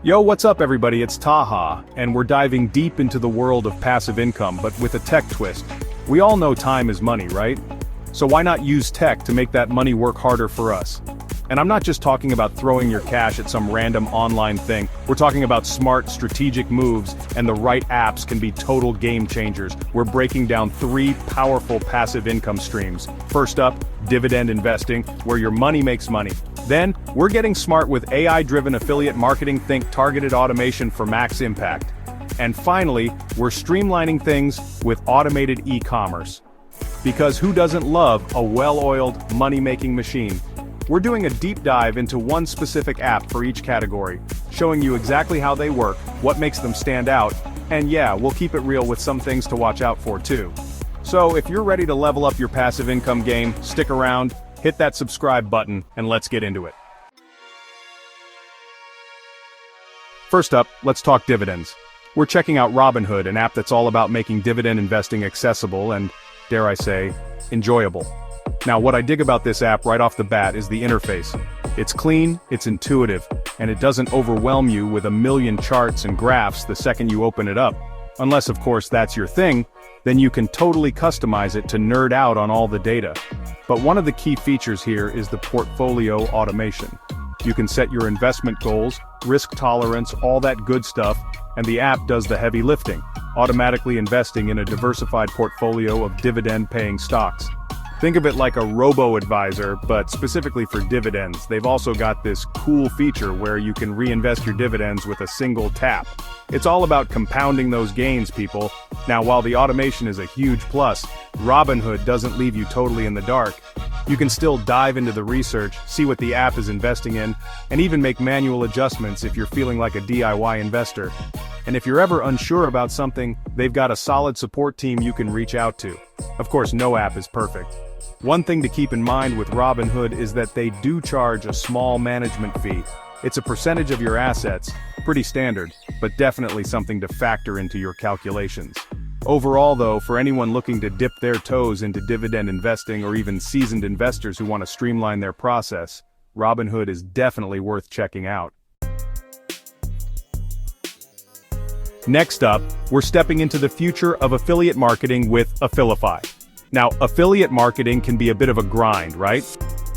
Yo, what's up everybody, it's Taha, and we're diving deep into the world of passive income, but with a tech twist. We all know time is money, right? So why not use tech to make that money work harder for us? And I'm not just talking about throwing your cash at some random online thing. We're talking about smart, strategic moves, and the right apps can be total game changers. We're breaking down 3 powerful passive income streams. First up, dividend investing, where your money makes money. Then, we're getting smart with AI-driven affiliate marketing, think targeted automation for max impact. And finally, we're streamlining things with automated e-commerce. Because who doesn't love a well-oiled, money-making machine? We're doing a deep dive into one specific app for each category, showing you exactly how they work, what makes them stand out, and yeah, we'll keep it real with some things to watch out for too. So if you're ready to level up your passive income game, stick around, hit that subscribe button, and let's get into it. First up, let's talk dividends. We're checking out Robinhood, an app that's all about making dividend investing accessible and, dare I say, enjoyable. Now, what I dig about this app right off the bat is the interface. It's clean, it's intuitive, and it doesn't overwhelm you with a million charts and graphs the second you open it up. Unless, of course, that's your thing, then you can totally customize it to nerd out on all the data. But one of the key features here is the portfolio automation. You can set your investment goals, risk tolerance, all that good stuff, and the app does the heavy lifting, automatically investing in a diversified portfolio of dividend-paying stocks. Think of it like a robo-advisor, but specifically for dividends. They've also got this cool feature where you can reinvest your dividends with a single tap. It's all about compounding those gains, people. Now, while the automation is a huge plus, Robinhood doesn't leave you totally in the dark. You can still dive into the research, see what the app is investing in, and even make manual adjustments if you're feeling like a DIY investor. And if you're ever unsure about something, they've got a solid support team you can reach out to. Of course, no app is perfect. One thing to keep in mind with Robinhood is that they do charge a small management fee. It's a percentage of your assets, pretty standard, but definitely something to factor into your calculations. Overall though, for anyone looking to dip their toes into dividend investing or even seasoned investors who want to streamline their process, Robinhood is definitely worth checking out. Next up, we're stepping into the future of affiliate marketing with Affilify. Now, affiliate marketing can be a bit of a grind, right?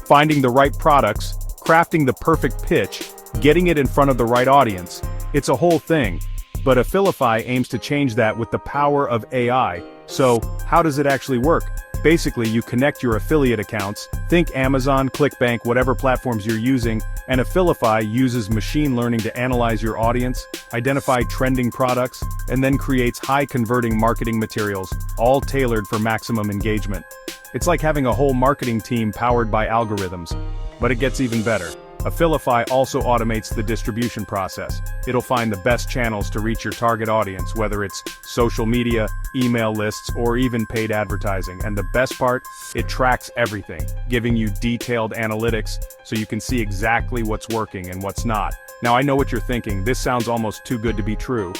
Finding the right products, crafting the perfect pitch, getting it in front of the right audience. It's a whole thing. But Affilify aims to change that with the power of AI. So, how does it actually work? Basically, you connect your affiliate accounts, think Amazon, ClickBank, whatever platforms you're using, and Affilify uses machine learning to analyze your audience, identify trending products, and then creates high-converting marketing materials, all tailored for maximum engagement. It's like having a whole marketing team powered by algorithms. But it gets even better. Affilify also automates the distribution process. It'll find the best channels to reach your target audience, whether it's social media, email lists, or even paid advertising. And the best part, it tracks everything, giving you detailed analytics so you can see exactly what's working and what's not. Now I know what you're thinking, this sounds almost too good to be true.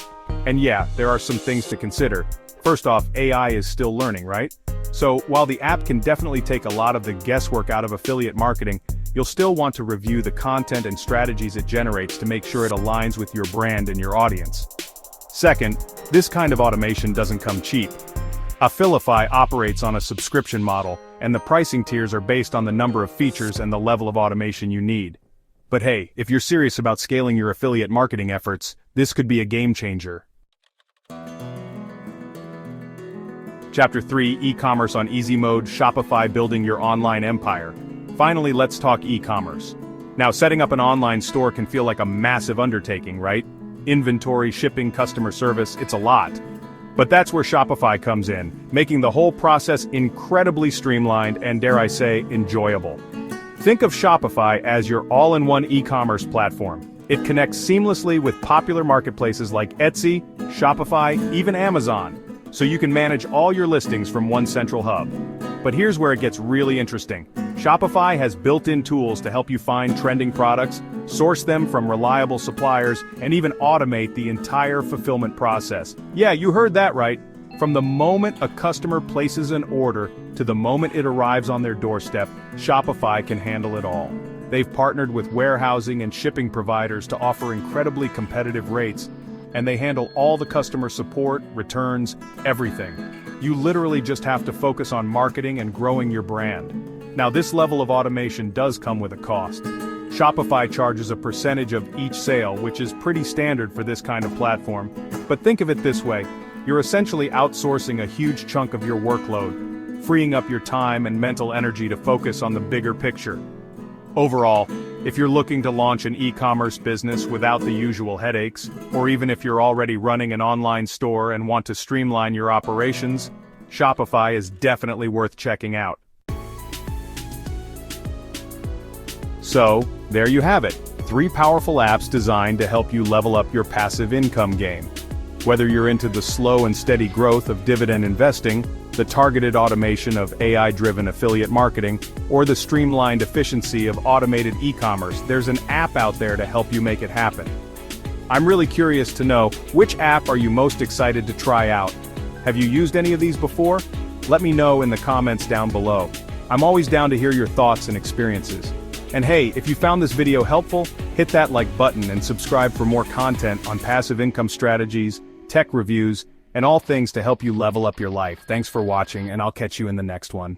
And yeah, there are some things to consider. First off, AI is still learning, right? So while the app can definitely take a lot of the guesswork out of affiliate marketing, you'll still want to review the content and strategies it generates to make sure it aligns with your brand and your audience. Second, this kind of automation doesn't come cheap. Affilify operates on a subscription model, and the pricing tiers are based on the number of features and the level of automation you need. But hey, if you're serious about scaling your affiliate marketing efforts, this could be a game changer. Chapter 3, E-commerce on Easy Mode, Shopify building your online empire. Finally, let's talk e-commerce. Now, setting up an online store can feel like a massive undertaking, right? Inventory, shipping, customer service, it's a lot. But that's where Shopify comes in, making the whole process incredibly streamlined and, dare I say, enjoyable. Think of Shopify as your all-in-one e-commerce platform. It connects seamlessly with popular marketplaces like Etsy, Shopify, even Amazon, so you can manage all your listings from one central hub. But here's where it gets really interesting. Shopify has built-in tools to help you find trending products, source them from reliable suppliers, and even automate the entire fulfillment process. Yeah, you heard that right. From the moment a customer places an order to the moment it arrives on their doorstep, Shopify can handle it all. They've partnered with warehousing and shipping providers to offer incredibly competitive rates, and they handle all the customer support, returns, everything. You literally just have to focus on marketing and growing your brand. Now, this level of automation does come with a cost. Shopify charges a percentage of each sale, which is pretty standard for this kind of platform. But think of it this way, you're essentially outsourcing a huge chunk of your workload, freeing up your time and mental energy to focus on the bigger picture. Overall, if you're looking to launch an e-commerce business without the usual headaches, or even if you're already running an online store and want to streamline your operations, Shopify is definitely worth checking out. So, there you have it, 3 powerful apps designed to help you level up your passive income game. Whether you're into the slow and steady growth of dividend investing, the targeted automation of AI-driven affiliate marketing, or the streamlined efficiency of automated e-commerce, there's an app out there to help you make it happen. I'm really curious to know, which app are you most excited to try out? Have you used any of these before? Let me know in the comments down below. I'm always down to hear your thoughts and experiences. And hey, if you found this video helpful, hit that like button and subscribe for more content on passive income strategies, tech reviews, and all things to help you level up your life. Thanks for watching, and I'll catch you in the next one.